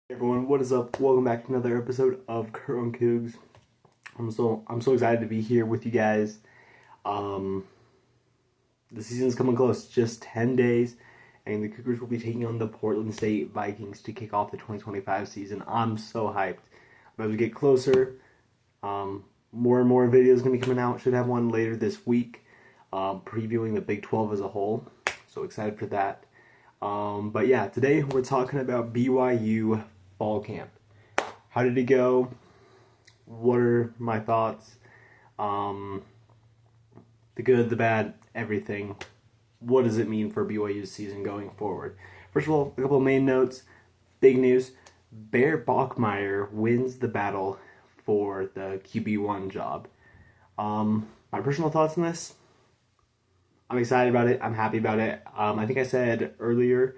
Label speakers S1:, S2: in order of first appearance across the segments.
S1: Hey everyone, what is up? Welcome back to another episode of Cougs. I'm so excited to be here with you guys. Um, the season's coming close, just 10 days, and the Cougars will be taking on the Portland State Vikings to kick off the 2025 season. I'm so hyped. As we get closer, more and more videos gonna be coming out. Should have one later this week, previewing the Big 12 as a whole. So excited for that. But yeah, today we're talking about BYU fall camp. How did it go? What are my thoughts? The good, the bad, everything. What does it mean for BYU's season going forward? First of all, a couple of main notes. Big news. Bear Bachmeier wins the battle for the QB1 job. My personal thoughts on this? I'm excited about it. I'm happy about it. I think I said earlier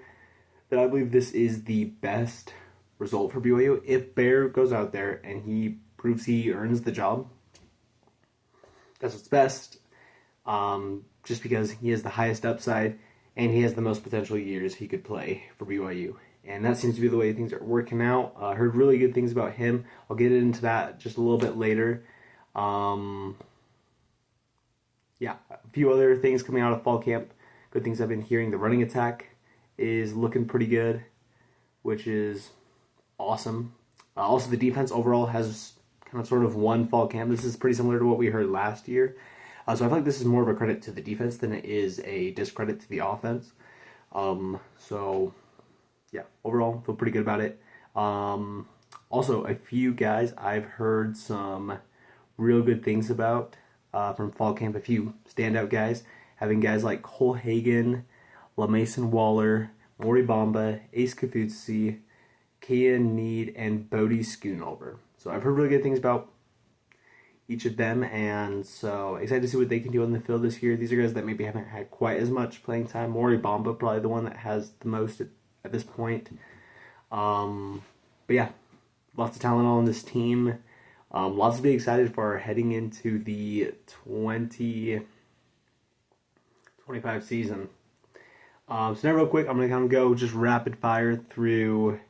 S1: that I believe this is the best result for BYU. If Bear goes out there and he proves he earns the job, that's what's best. Just because he has the highest upside and he has the most potential years he could play for BYU. And that seems to be the way things are working out. I heard really good things about him. I'll get into that just a little bit later. Yeah, a few other things coming out of fall camp. Good things I've been hearing. The running attack is looking pretty good, which is awesome. Also, the defense overall has kind of sort of won fall camp. This is pretty similar to what we heard last year. So I feel like this is more of a credit to the defense than it is a discredit to the offense. So, yeah, overall, feel pretty good about it. Also, a few guys I've heard some real good things about from fall camp. A few standout guys, having guys like Cole Hagan, LaMason Waller, Maury Bamba, Ace Kafutsi, Kian Need, and Bodie Schoonover. So I've heard really good things about each of them, and so excited to see what they can do on the field this year. These are guys that maybe haven't had quite as much playing time. Maury Bamba probably the one that has the most at this point. But yeah, lots of talent on this team. Lots to be excited for heading into the 2025 season. So now real quick, I'm going to kind of go just rapid fire through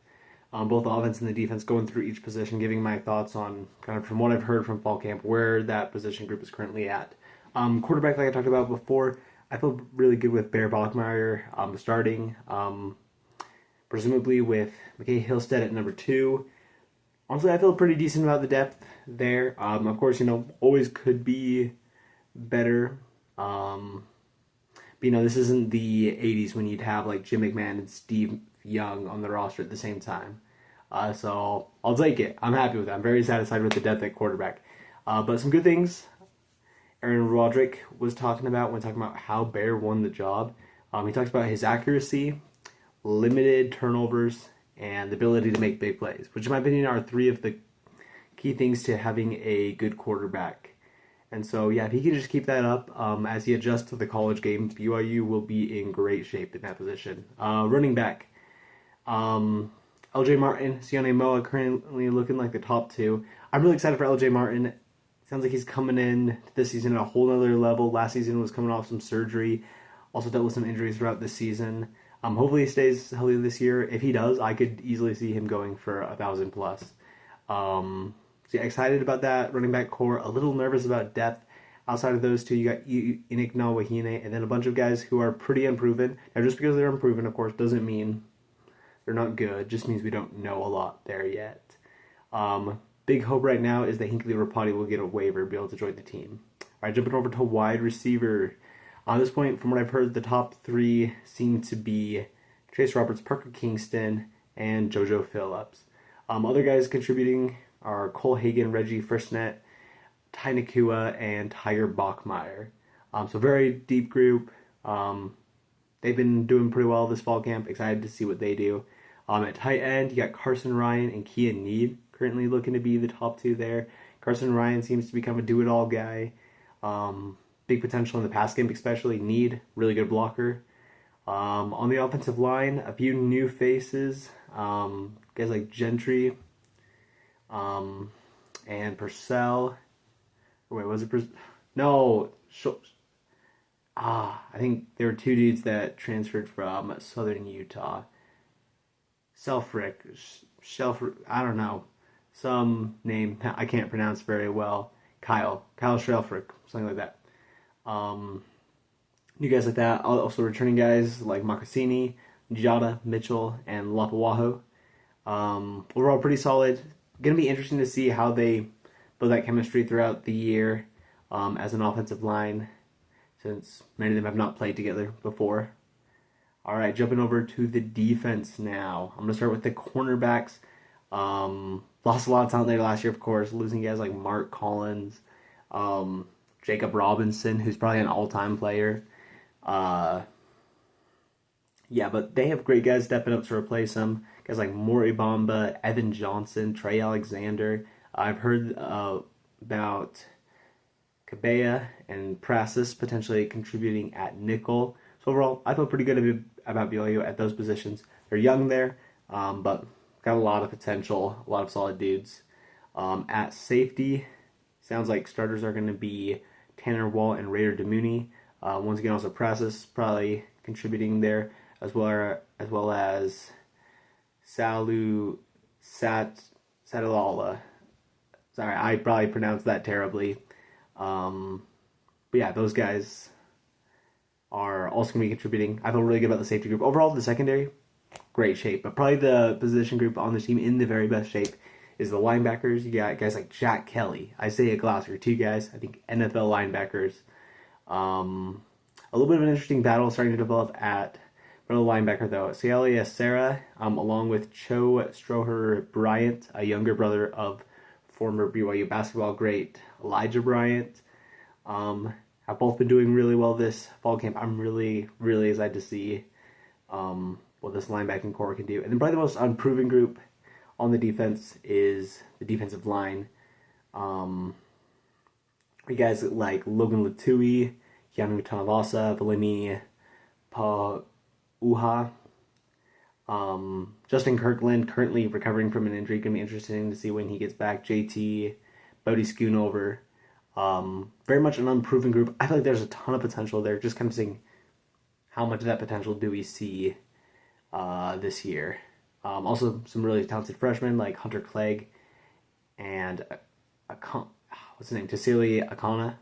S1: both the offense and the defense, going through each position, giving my thoughts on kind of from what I've heard from fall camp, where that position group is currently at. Quarterback, like I talked about before, I feel really good with Bear Bachmeier starting, presumably with McKay Hillstead at number 2. Honestly, I feel pretty decent about the depth there. Of course, always could be better. But, this isn't the 80s when you'd have like Jim McMahon and Steve Young on the roster at the same time. So I'll take it. I'm happy with that. I'm very satisfied with the depth at quarterback. But some good things Aaron Roderick was talking about when talking about how Bear won the job. He talks about his accuracy, limited turnovers, and the ability to make big plays, which in my opinion are 3 of the key things to having a good quarterback. And so, yeah, if he can just keep that up as he adjusts to the college game, BYU will be in great shape in that position. Running back, LJ Martin, Sione Moa currently looking like the top 2. I'm really excited for LJ Martin. Sounds like he's coming in this season at a whole other level. Last season was coming off some surgery. Also dealt with some injuries throughout the season. Hopefully he stays healthy this year. If he does, I could easily see him going for 1,000 plus. So yeah, excited about that running back core. A little nervous about depth. Outside of those 2, you got Inik Nawahine, and then a bunch of guys who are pretty unproven. Now, just because they're unproven, of course, doesn't mean they're not good. Just means we don't know a lot there yet. Big hope right now is that Hinckley Rapati will get a waiver and be able to join the team. All right, jumping over to wide receiver. On this point, from what I've heard, the top 3 seem to be Chase Roberts, Parker Kingston, and JoJo Phillips. Other guys contributing are Cole Hagan, Reggie Frissnet, Ty Nakua, and Tiger Bachmeier. So very deep group. They've been doing pretty well this fall camp. Excited to see what they do. At tight end, you got Carson Ryan and Kian Need currently looking to be the top 2 there. Carson Ryan seems to become a do-it-all guy. Big potential in the pass game, especially. Need, really good blocker. On the offensive line, a few new faces. Guys like Gentry and Purcell. Wait, was it No. I think there were 2 dudes that transferred from Southern Utah. Selfrick, I don't know, some name I can't pronounce very well. Kyle Shelfrick, something like that. New guys like that. Also returning guys like Makasini, Jada, Mitchell, and Lapuaho. Overall, pretty solid. Going to be interesting to see how they build that chemistry throughout the year as an offensive line, since many of them have not played together before. All right, jumping over to the defense now. I'm going to start with the cornerbacks. Lost a lot of talent there last year, of course, losing guys like Mark Collins, Jacob Robinson, who's probably an all-time player. Yeah, but they have great guys stepping up to replace them. Guys like Maury Bamba, Evan Johnson, Trey Alexander. I've heard about Cabea and Prasis potentially contributing at nickel. So overall, I feel pretty good about BYU at those positions. They're young there, but got a lot of potential, a lot of solid dudes. At safety, sounds like starters are going to be Tanner Wall and Raider DeMooney. Once again, also Prasis probably contributing there, as well as Satalala. Sorry, I probably pronounced that terribly. But yeah, those guys are also going to be contributing. I feel really good about the safety group. Overall, the secondary, great shape. But probably the position group on the team in the very best shape is the linebackers. You got guys like Jack Kelly, Isaiah Glasser, two guys, I think NFL linebackers. A little bit of an interesting battle starting to develop at middle linebacker, though. Cialia Serra, along with Cho Stroher Bryant, a younger brother of former BYU basketball great Elijah Bryant, have both been doing really well this fall camp. I'm really, really excited to see what this linebacking core can do. And then probably the most unproven group on the defense is the defensive line. You guys like Logan Latui, Keanu Tanavasa, Valimi Pauha, Justin Kirkland, currently recovering from an injury. Going to be interesting to see when he gets back. JT, Bodie Schoonover. Very much an unproven group. I feel like there's a ton of potential there. Just kind of seeing how much of that potential do we see this year. Also, some really talented freshmen like Hunter Clegg and what's his name? Tassili Akana.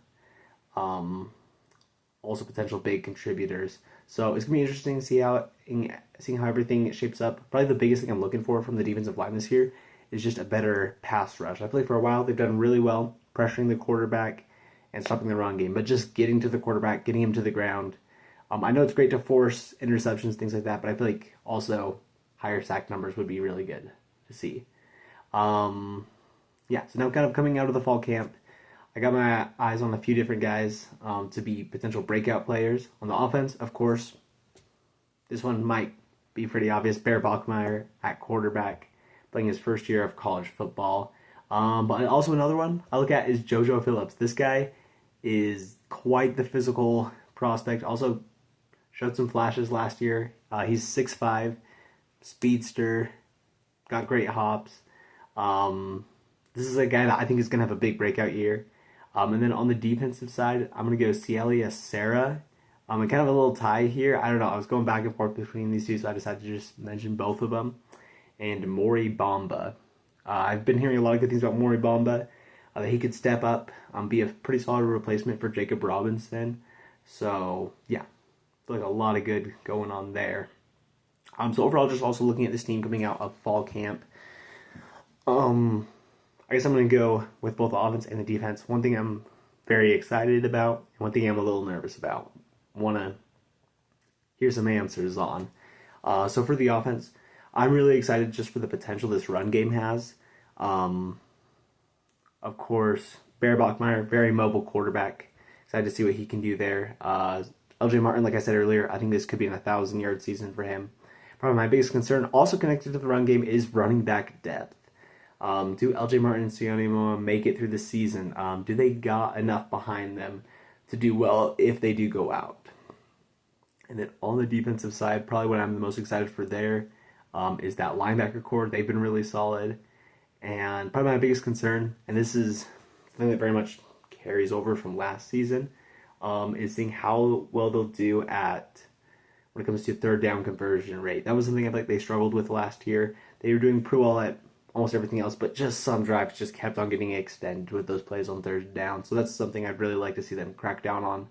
S1: Also potential big contributors. So it's gonna be interesting to seeing how everything shapes up. Probably the biggest thing I'm looking for from the defensive line this year is just a better pass rush. I feel like for a while they've done really well pressuring the quarterback and stopping the run game, but just getting to the quarterback, getting him to the ground. I know it's great to force interceptions, things like that, but I feel like also higher sack numbers would be really good to see. Yeah, so now kind of coming out of the fall camp, I got my eyes on a few different guys to be potential breakout players. On the offense, of course, this one might be pretty obvious. Bear Bachmeier at quarterback, playing his first year of college football. But also another one I look at is JoJo Phillips. This guy is quite the physical prospect. Also showed some flashes last year. He's 6'5", speedster, got great hops. This is a guy that I think is going to have a big breakout year. And then on the defensive side, I'm going to go Cialia Serra. And kind of a little tie here. I don't know. I was going back and forth between these two, so I decided to just mention both of them. And Maury Bamba. I've been hearing a lot of good things about Maury Bamba. That he could step up, be a pretty solid replacement for Jacob Robinson. So, yeah. Like a lot of good going on there. So overall, just also looking at this team coming out of fall camp. I guess I'm going to go with both the offense and the defense. One thing I'm very excited about, and one thing I'm a little nervous about. Want to hear some answers on. So for the offense, I'm really excited just for the potential this run game has. Of course, Bear Bachmeier, very mobile quarterback. Excited to see what he can do there. LJ Martin, like I said earlier, I think this could be an 1,000-yard season for him. Probably my biggest concern, also connected to the run game, is running back depth. Do LJ Martin and Sione Moa make it through the season? Do they got enough behind them to do well if they do go out? And then on the defensive side, probably what I'm the most excited for there is that linebacker core. They've been really solid. And probably my biggest concern, and this is something that very much carries over from last season, is seeing how well they'll do when it comes to third down conversion rate. That was something I feel like they struggled with last year. They were doing pretty well at almost everything else, but just some drives just kept on getting extended with those plays on third down. So that's something I'd really like to see them crack down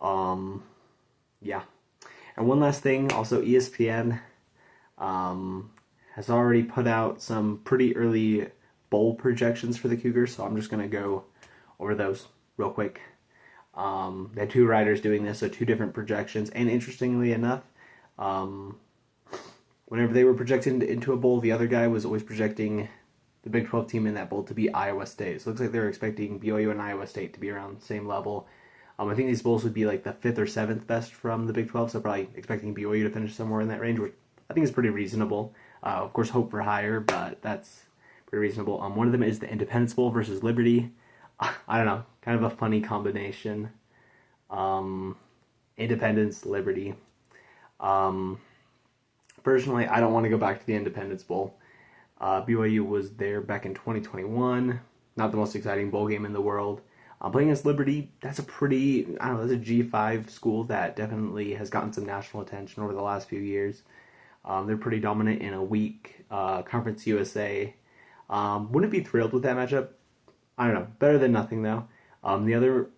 S1: on. Yeah. And one last thing, also ESPN has already put out some pretty early bowl projections for the Cougars, so I'm just going to go over those real quick. They had two writers doing this, so two different projections. And interestingly enough, whenever they were projected into a bowl, the other guy was always projecting the Big 12 team in that bowl to be Iowa State. So it looks like they were expecting BYU and Iowa State to be around the same level. I think these bowls would be like the 5th or 7th best from the Big 12, so probably expecting BYU to finish somewhere in that range, which I think is pretty reasonable. Of course, hope for higher, but that's pretty reasonable. One of them is the Independence Bowl versus Liberty. I don't know, kind of a funny combination. Independence, Liberty. Personally, I don't want to go back to the Independence Bowl. BYU was there back in 2021. Not the most exciting bowl game in the world. Playing against Liberty, that's a pretty, I don't know, that's a G5 school that definitely has gotten some national attention over the last few years. They're pretty dominant in a weak Conference USA. Wouldn't be thrilled with that matchup. I don't know. Better than nothing, though. The other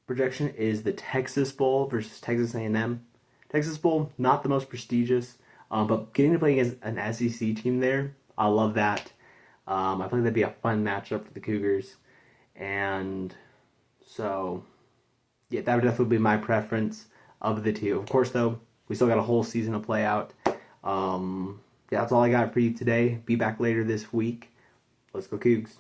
S1: projection is the Texas Bowl versus Texas A&M. Texas Bowl, not the most prestigious, but getting to play against an SEC team there, I love that. I think that'd be a fun matchup for the Cougars. And so, yeah, that would definitely be my preference of the two. Of course, though, we still got a whole season to play out. Yeah, that's all I got for you today. Be back later this week. Let's go Cougs.